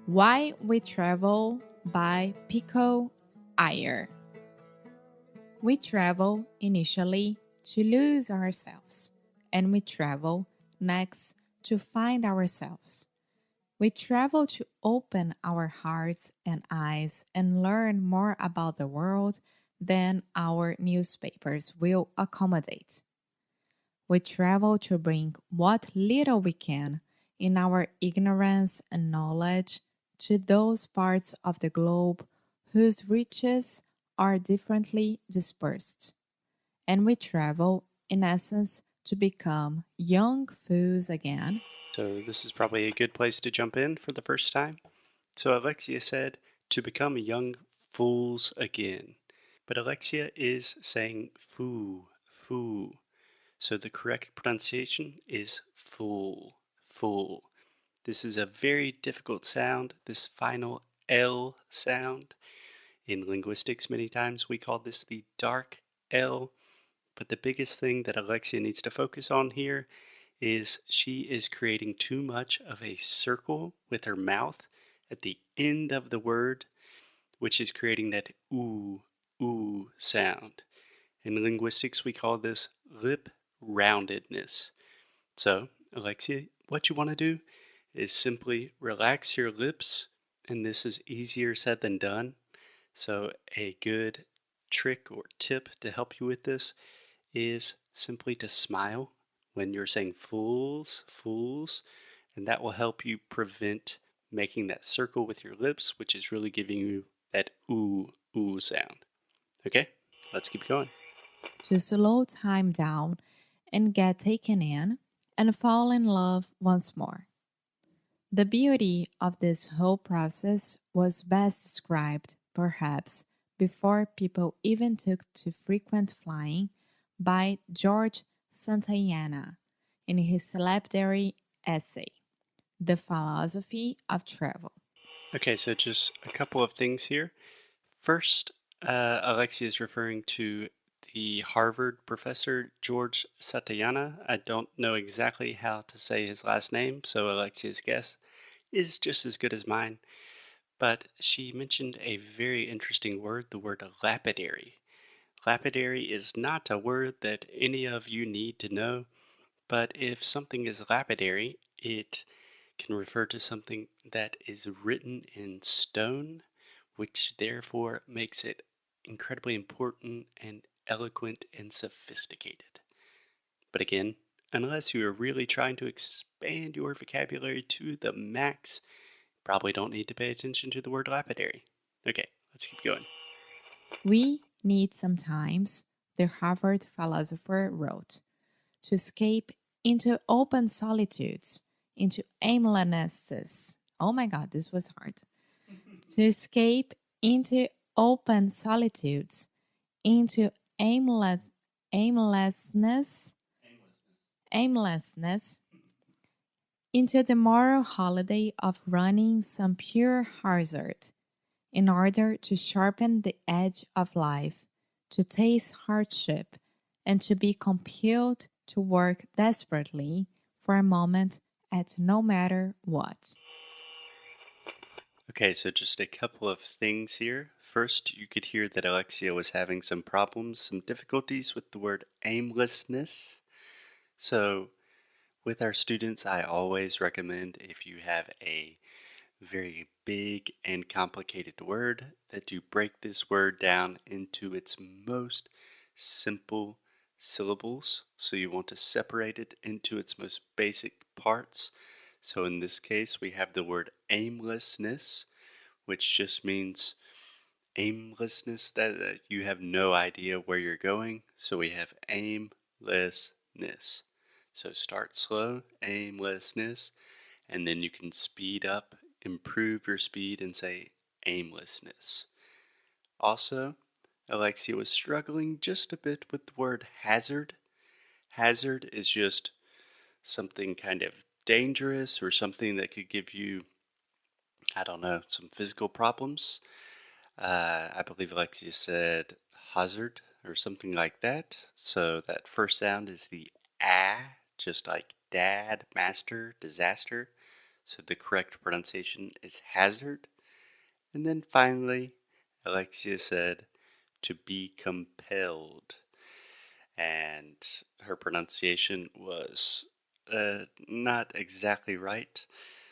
Why We Travel by Pico Iyer. We travel initially to lose ourselves, and we travel next to find ourselves. We travel to open our hearts and eyes and learn more about the world than our newspapers will accommodate. We travel to bring what little we can in our ignorance and knowledge to those parts of the globe whose riches are differently dispersed. And we travel, in essence, to become young fools again. So this is probably a good place to jump in for the first time. So Alexia said, to become young fools again. But Alexia is saying foo, foo. So the correct pronunciation is fool, fool. This is a very difficult sound, this final L sound. In linguistics, many times we call this the dark L. But the biggest thing that Alexia needs to focus on here is she is creating too much of a circle with her mouth at the end of the word, which is creating that ooh sound. In linguistics, we call this lip roundedness. So, Alexia, what you want to do is simply relax your lips, and this is easier said than done. So, a good trick or tip to help you with this is simply to smile when you're saying fools, fools, and that will help you prevent making that circle with your lips, which is really giving you that ooh sound. Okay, let's keep going. To slow time down and get taken in and fall in love once more. The beauty of this whole process was best described, perhaps, before people even took to frequent flying, by George Santayana in his lapidary essay, The Philosophy of Travel. Okay, so just a couple of things here. First, Alexia is referring to the Harvard professor George Santayana. I don't know exactly how to say his last name, so Alexia's guess is just as good as mine. But she mentioned a very interesting word, the word lapidary. Lapidary is not a word that any of you need to know, but if something is lapidary, it can refer to something that is written in stone, which therefore makes it incredibly important and eloquent and sophisticated. But again, unless you are really trying to expand your vocabulary to the max, probably don't need to pay attention to the word lapidary. Okay, let's keep going. We need sometimes, the Harvard philosopher wrote, to escape into open solitudes, into aimlessness. Oh my God, this was hard. To escape into open solitudes, into aimlessness, aimlessness, into the moral holiday of running some pure hazard, in order to sharpen the edge of life, to taste hardship, and to be compelled to work desperately for a moment at no matter what. Okay, so just a couple of things here. First, you could hear that Alexia was having some problems, some difficulties with the word aimlessness. So, with our students, I always recommend if you have a very big and complicated word that you break this word down into its most simple syllables. So, you want to separate it into its most basic parts. So, in this case, we have the word aimlessness, which just means aimlessness, that you have no idea where you're going. So we have aimlessness. So start slow, aimlessness, and then you can speed up, improve your speed, and say aimlessness. Also, Alexia was struggling just a bit with the word hazard. Hazard is just something kind of dangerous or something that could give you, I don't know, some physical problems. I believe Alexia said hazard or something like that. So that first sound is the ah, just like dad, master, disaster. So the correct pronunciation is hazard. And then finally, Alexia said to be compelled. And her pronunciation was not exactly right.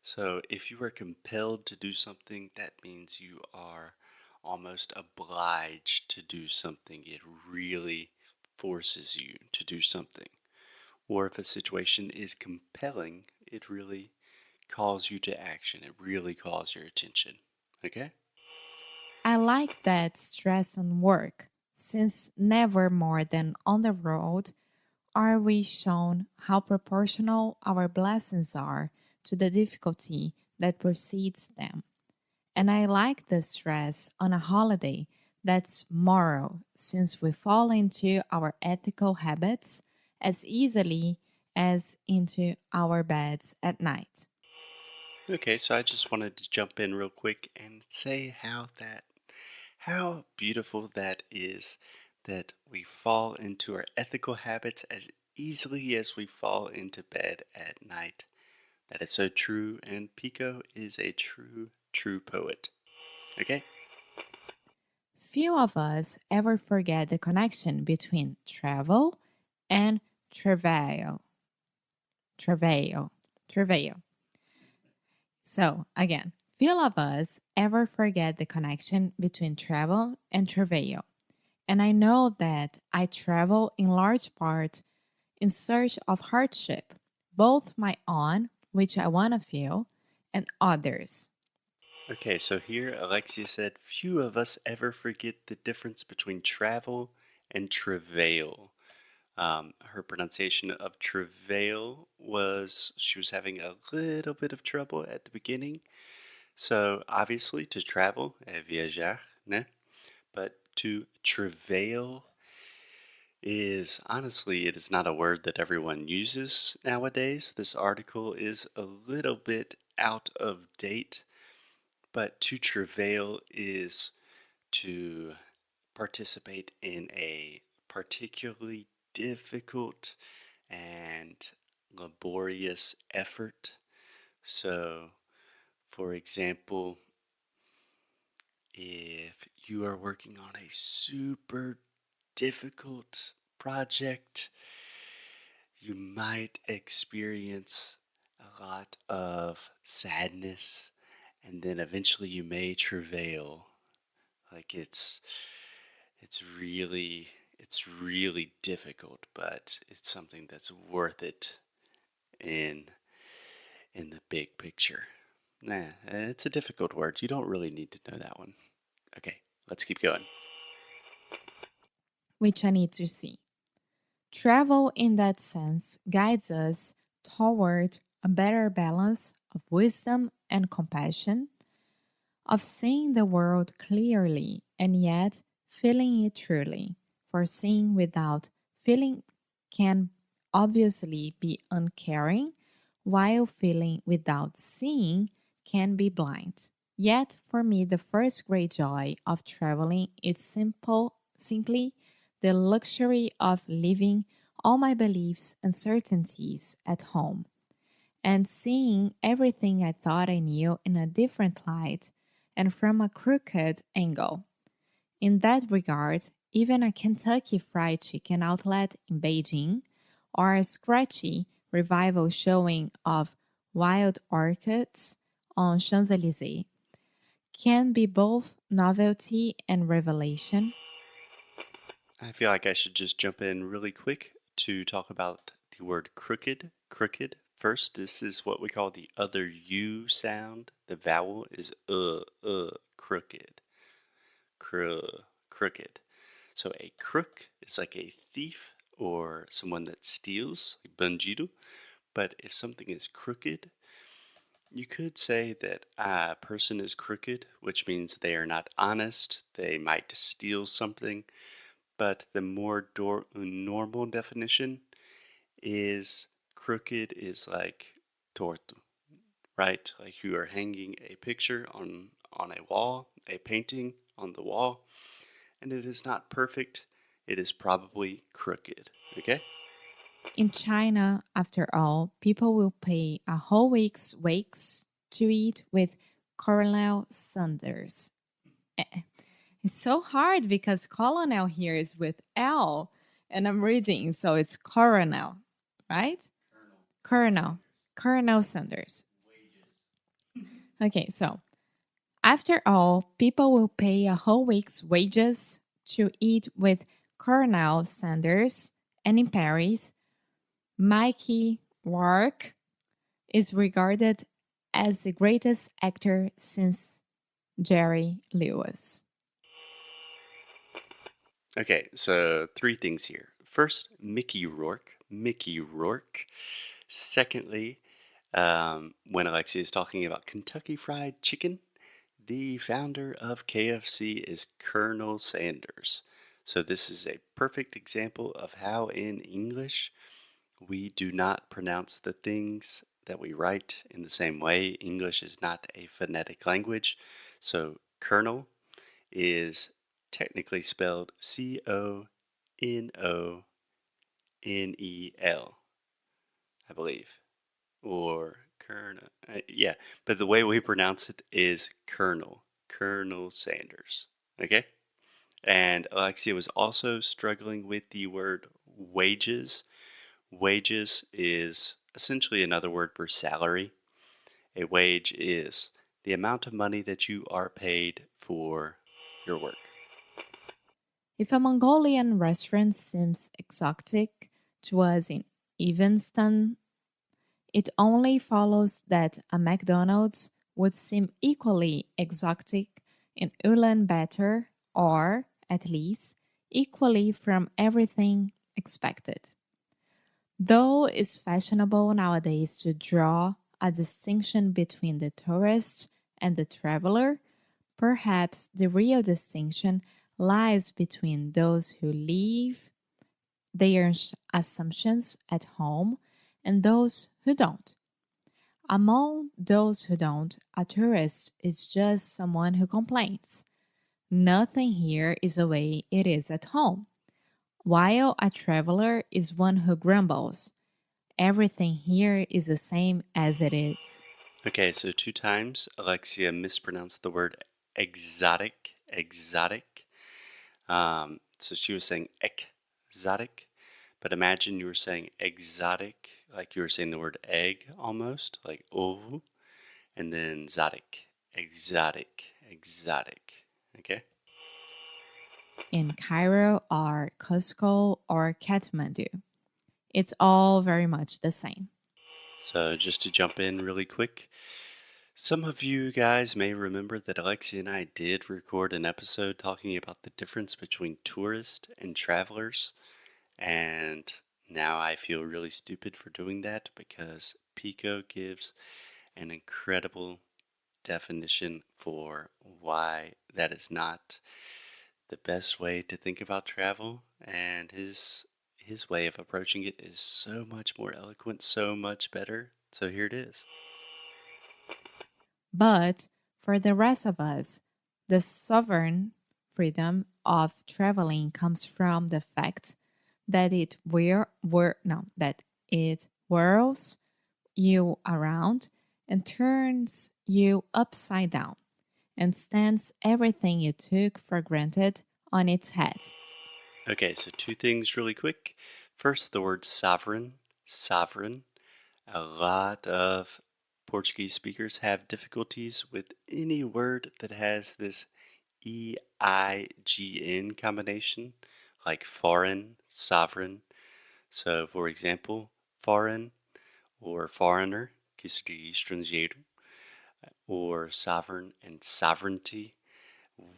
So if you are compelled to do something, that means you are almost obliged to do something. It really forces you to do something. Or if a situation is compelling, it really calls you to action. It really calls your attention. Okay? I like that stress on work, since never more than on the road are we shown how proportional our blessings are to the difficulty that precedes them. And I like the stress on a holiday that's moral, since we fall into our ethical habits as easily as into our beds at night. Okay, so I just wanted to jump in real quick and say how beautiful that is that we fall into our ethical habits as easily as we fall into bed at night. That is so true, and Pico is a true poet. Okay? Few of us ever forget the connection between travel and travail. Travail. Travail. So, again, few of us ever forget the connection between travel and travail. And I know that I travel in large part in search of hardship, both my own, which I want to feel, and others. Okay, so here Alexia said, few of us ever forget the difference between travel and travail. Her pronunciation of travail was, she was having a little bit of trouble at the beginning. So obviously to travel, viajar, né? But to travail is honestly, it is not a word that everyone uses nowadays. This article is a little bit out of date, but to travail is to participate in a particularly difficult and laborious effort. So, for example, if you are working on a super difficult project, you might experience a lot of sadness, and then eventually you may travail. Like it's really difficult, but it's something that's worth it in in the big picture. Nah, it's a difficult word. You don't really need to know that one. Okay, let's keep going. Which I need to see. Travel, in that sense, guides us toward a better balance of wisdom and compassion, of seeing the world clearly and yet feeling it truly. For seeing without feeling can obviously be uncaring, while feeling without seeing can be blind. Yet, for me, the first great joy of traveling is simply the luxury of leaving all my beliefs and certainties at home and seeing everything I thought I knew in a different light and from a crooked angle. In that regard, even a Kentucky Fried Chicken outlet in Beijing or a scratchy revival showing of wild orchids on Champs Elysees can be both novelty and revelation. I feel like I should just jump in really quick to talk about the word crooked. Crooked. First, this is what we call the other U sound. The vowel is crooked. Crooked. So a crook is like a thief or someone that steals, like bandido. But if something is crooked, you could say that a person is crooked, which means they are not honest. They might steal something. But the more normal definition is crooked is like torto, right? Like you are hanging a picture on a wall, a painting on the wall, and it is not perfect. It is probably crooked. Okay? In China, after all, people will pay a whole week's wages to eat with Colonel Sanders. Eh, It's so hard because colonel here is with L, and I'm reading, so it's coronel, right? Colonel. Colonel Sanders. Okay, so after all, people will pay a whole week's wages to eat with Colonel Sanders, and in Paris, Mikey Rourke is regarded as the greatest actor since Jerry Lewis. Okay, so three things here. First, Mickey Rourke. Mickey Rourke. Secondly, when Alexia is talking about Kentucky Fried Chicken, the founder of KFC is Colonel Sanders. So this is a perfect example of how in English we do not pronounce the things that we write in the same way. English is not a phonetic language. So Colonel is technically spelled Cononel, I believe. Or Colonel. Yeah, but the way we pronounce it is Colonel. Colonel Sanders. Okay? And Alexia was also struggling with the word wages. Wages is essentially another word for salary. A wage is the amount of money that you are paid for your work. If a Mongolian restaurant seems exotic to us in Evanston, it only follows that a McDonald's would seem equally exotic in Ulaanbaatar, or, at least, equally from everything expected. Though it's fashionable nowadays to draw a distinction between the tourist and the traveler, perhaps the real distinction lies between those who leave their assumptions at home and those who don't. Among those who don't, a tourist is just someone who complains. Nothing here is the way it is at home, while a traveler is one who grumbles. Everything here is the same as it is. Okay, so two times Alexia mispronounced the word exotic. Exotic. So she was saying exotic, but imagine you were saying exotic, like you were saying the word egg almost, like ovu, and then zotic. Exotic. Exotic. Okay? In Cairo or Cusco or Kathmandu, it's all very much the same. So just to jump in really quick, some of you guys may remember that Alexia and I did record an episode talking about the difference between tourists and travelers. And now I feel really stupid for doing that because Pico gives an incredible definition for why that is not the best way to think about travel. And his way of approaching it is so much more eloquent, so much better. So here it is. But for the rest of us, the sovereign freedom of traveling comes from the fact that it whirls you around and turns you upside down and stands everything you took for granted on its head. Okay, so two things really quick. First, the word sovereign. Sovereign. A lot of Portuguese speakers have difficulties with any word that has this EIGN combination, like foreign, sovereign. So, for example, foreign or foreigner, que seria estrangeiro, or sovereign and sovereignty.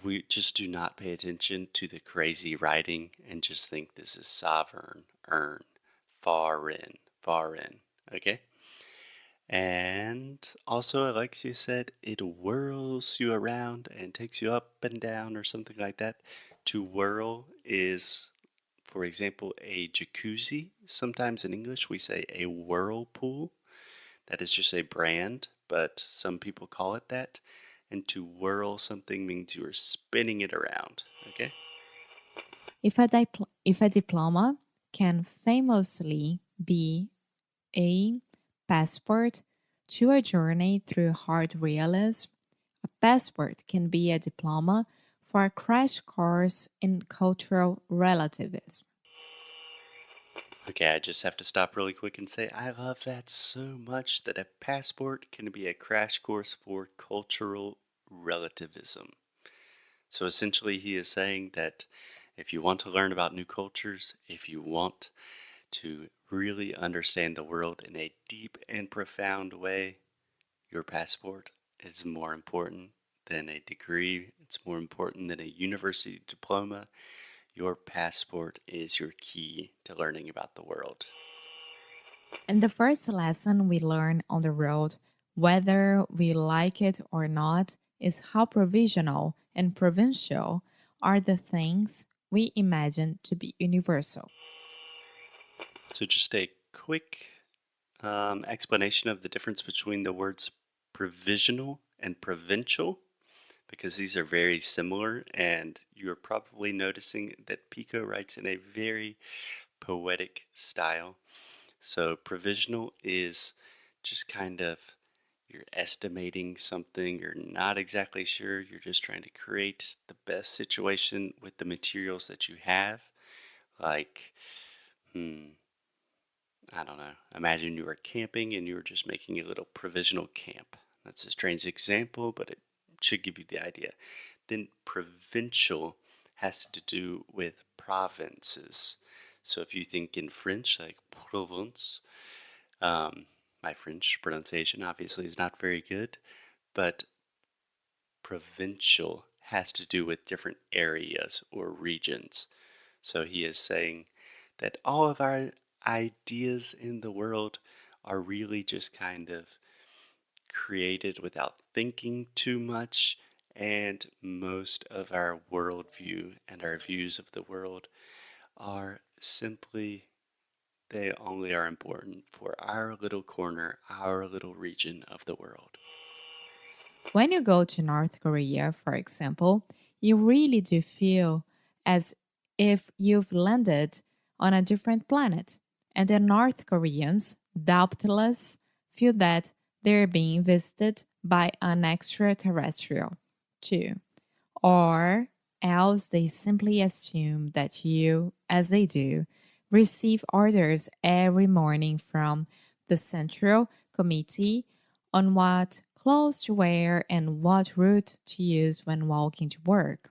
We just do not pay attention to the crazy writing and just think this is sovereign, earn, foreign, foreign. Okay? And also, Alexia said it whirls you around and takes you up and down or something like that. To whirl is, for example, a jacuzzi. Sometimes in English we say a whirlpool. That is just a brand, but some people call it that. And to whirl something means you are spinning it around. Okay? If a diploma can famously B. A passport to a journey through hard realism. A passport can be a diploma for a crash course in cultural relativism. Okay, I just have to stop really quick and say I love that so much that a passport can be a crash course for cultural relativism. So essentially, he is saying that if you want to learn about new cultures, if you want to really understand the world in a deep and profound way, your passport is more important than a degree. It's more important than a university diploma. Your passport is your key to learning about the world. And the first lesson we learn on the road, whether we like it or not, is how provisional and provincial are the things we imagine to be universal. So, just a quick explanation of the difference between the words provisional and provincial, because these are very similar, and you're probably noticing that Pico writes in a very poetic style. So, provisional is just kind of you're estimating something, you're not exactly sure, you're just trying to create the best situation with the materials that you have. Like, I don't know. Imagine you were camping and you were just making a little provisional camp. That's a strange example, but it should give you the idea. Then provincial has to do with provinces. So if you think in French, like province, my French pronunciation obviously is not very good, but provincial has to do with different areas or regions. So he is saying that all of our ideas in the world are really just kind of created without thinking too much, and most of our worldview and our views of the world are simply, they only are important for our little corner, our little region of the world. When you go to North Korea, for example, you really do feel as if you've landed on a different planet. And the North Koreans, doubtless, feel that they're being visited by an extraterrestrial, too. Or else they simply assume that you, as they do, receive orders every morning from the Central Committee on what clothes to wear and what route to use when walking to work.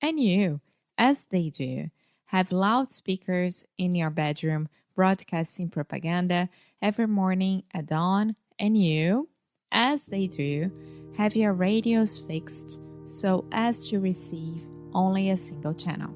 And you, as they do, have loudspeakers in your bedroom broadcasting propaganda every morning at dawn, and you, as they do, have your radios fixed so as to receive only a single channel.